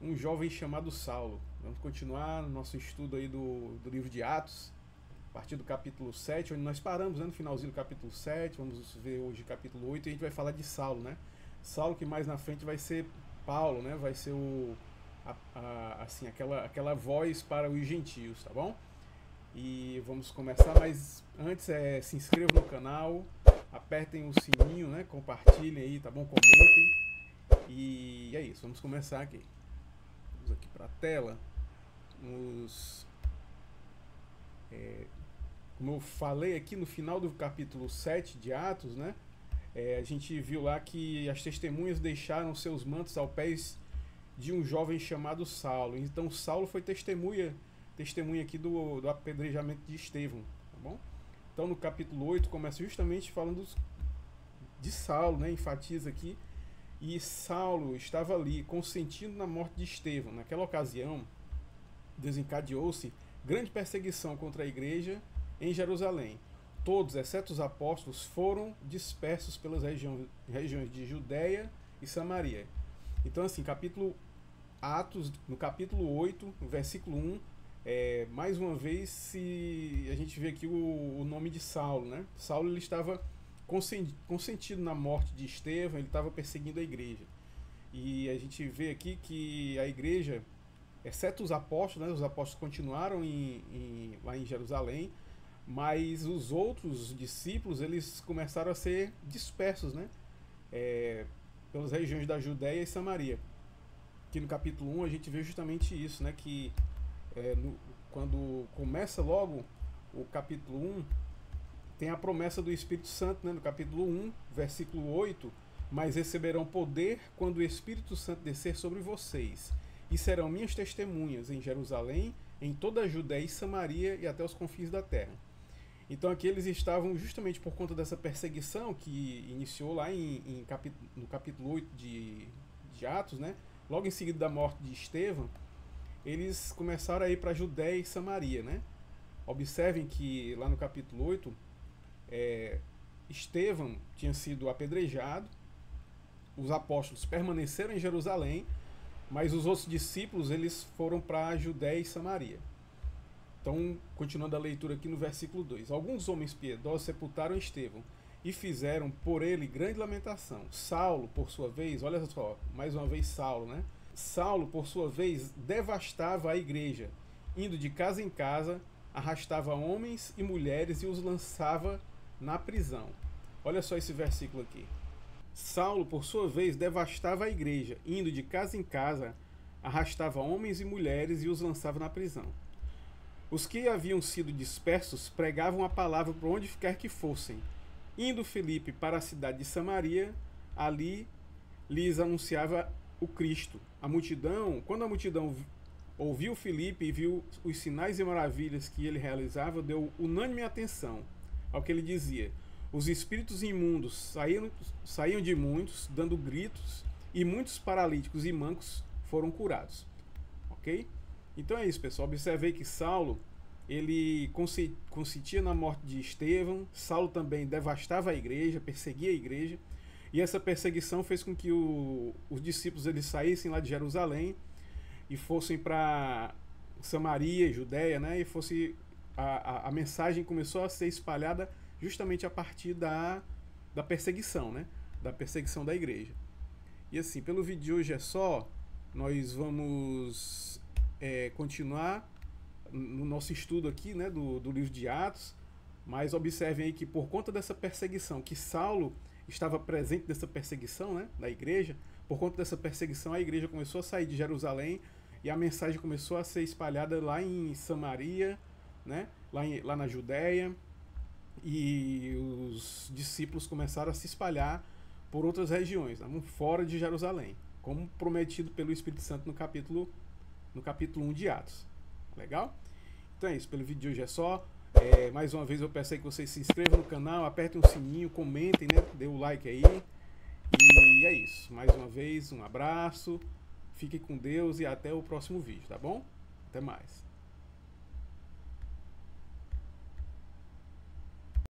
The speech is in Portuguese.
um jovem chamado Saulo. Vamos continuar nosso estudo aí do livro de Atos, a partir do capítulo 7, onde nós paramos, né, no finalzinho do capítulo 7. Vamos ver hoje o capítulo 8 e a gente vai falar de Saulo, né? Saulo, que mais na frente vai ser Paulo, né? Vai ser assim, aquela voz para os gentios, tá bom? E vamos começar, mas antes se inscrevam no canal, apertem o sininho, né? Compartilhem aí, tá bom? Comentem. E é isso, vamos começar aqui. Vamos aqui para a tela. Como eu falei aqui no final do capítulo 7 de Atos, né? A gente viu lá que as testemunhas deixaram seus mantos aos pés de um jovem chamado Saulo. Então Saulo foi testemunha aqui do apedrejamento de Estevão, tá bom? Então no capítulo 8 começa justamente falando de Saulo, né? Enfatiza aqui. E Saulo estava ali consentindo na morte de Estevão. Naquela ocasião desencadeou-se grande perseguição contra a igreja em Jerusalém. Todos, exceto os apóstolos, foram dispersos pelas regiões de Judeia e Samaria. Então, assim, Atos, no capítulo 8, no versículo 1, mais uma vez a gente vê aqui o nome de Saulo, né? Saulo, ele estava consentido na morte de Estevão, ele estava perseguindo a igreja. E a gente vê aqui que a igreja, exceto os apóstolos, né? Os apóstolos continuaram lá em Jerusalém, mas os outros discípulos, eles começaram a ser dispersos, né? Pelas regiões da Judéia e Samaria. Aqui no capítulo 1 a gente vê justamente isso, né? Que quando começa logo o capítulo 1, tem a promessa do Espírito Santo, né? No capítulo 1, versículo 8, mas receberão poder quando o Espírito Santo descer sobre vocês, e serão minhas testemunhas em Jerusalém, em toda a Judéia e Samaria e até os confins da terra. Então aqui eles estavam justamente por conta dessa perseguição que iniciou lá no capítulo 8 de Atos, né? Logo em seguida da morte de Estevão, eles começaram a ir para a Judéia e Samaria, né? Observem que lá no capítulo 8, Estevão tinha sido apedrejado, os apóstolos permaneceram em Jerusalém, mas os outros discípulos eles foram para a Judéia e Samaria. Então, continuando a leitura aqui no versículo 2. Alguns homens piedosos sepultaram Estevão e fizeram por ele grande lamentação. Saulo, por sua vez, olha só, mais uma vez Saulo, né? Saulo, por sua vez, devastava a igreja, indo de casa em casa, arrastava homens e mulheres e os lançava na prisão. Olha só esse versículo aqui. Saulo, por sua vez, devastava a igreja, indo de casa em casa, arrastava homens e mulheres e os lançava na prisão. Os que haviam sido dispersos pregavam a palavra por onde quer que fossem. Indo Filipe para a cidade de Samaria, ali lhes anunciava o Cristo. Quando a multidão ouviu Filipe e viu os sinais e maravilhas que ele realizava, deu unânime atenção ao que ele dizia. Os espíritos imundos saíam de muitos, dando gritos, e muitos paralíticos e mancos foram curados. Ok? Então é isso, pessoal. Observei que Saulo, ele consentia na morte de Estevão. Saulo também devastava a igreja, perseguia a igreja. E essa perseguição fez com que os discípulos eles saíssem lá de Jerusalém e fossem para Samaria, Judéia, né? E a mensagem começou a ser espalhada justamente a partir da perseguição, né? Da perseguição da igreja. E assim, pelo vídeo de hoje é só. Nós vamos continuar no nosso estudo aqui, né, do livro de Atos, mas observem aí que por conta dessa perseguição, que Saulo estava presente dessa perseguição, né, da igreja, por conta dessa perseguição a igreja começou a sair de Jerusalém e a mensagem começou a ser espalhada lá em Samaria, né, lá na Judéia, e os discípulos começaram a se espalhar por outras regiões, né, fora de Jerusalém, como prometido pelo Espírito Santo no capítulo 1 de Atos. Legal? Então é isso, pelo vídeo de hoje é só. Mais uma vez eu peço aí que vocês se inscrevam no canal, apertem o sininho, comentem, né? Dê o like aí. E é isso. Mais uma vez, um abraço. Fiquem com Deus e até o próximo vídeo, tá bom? Até mais.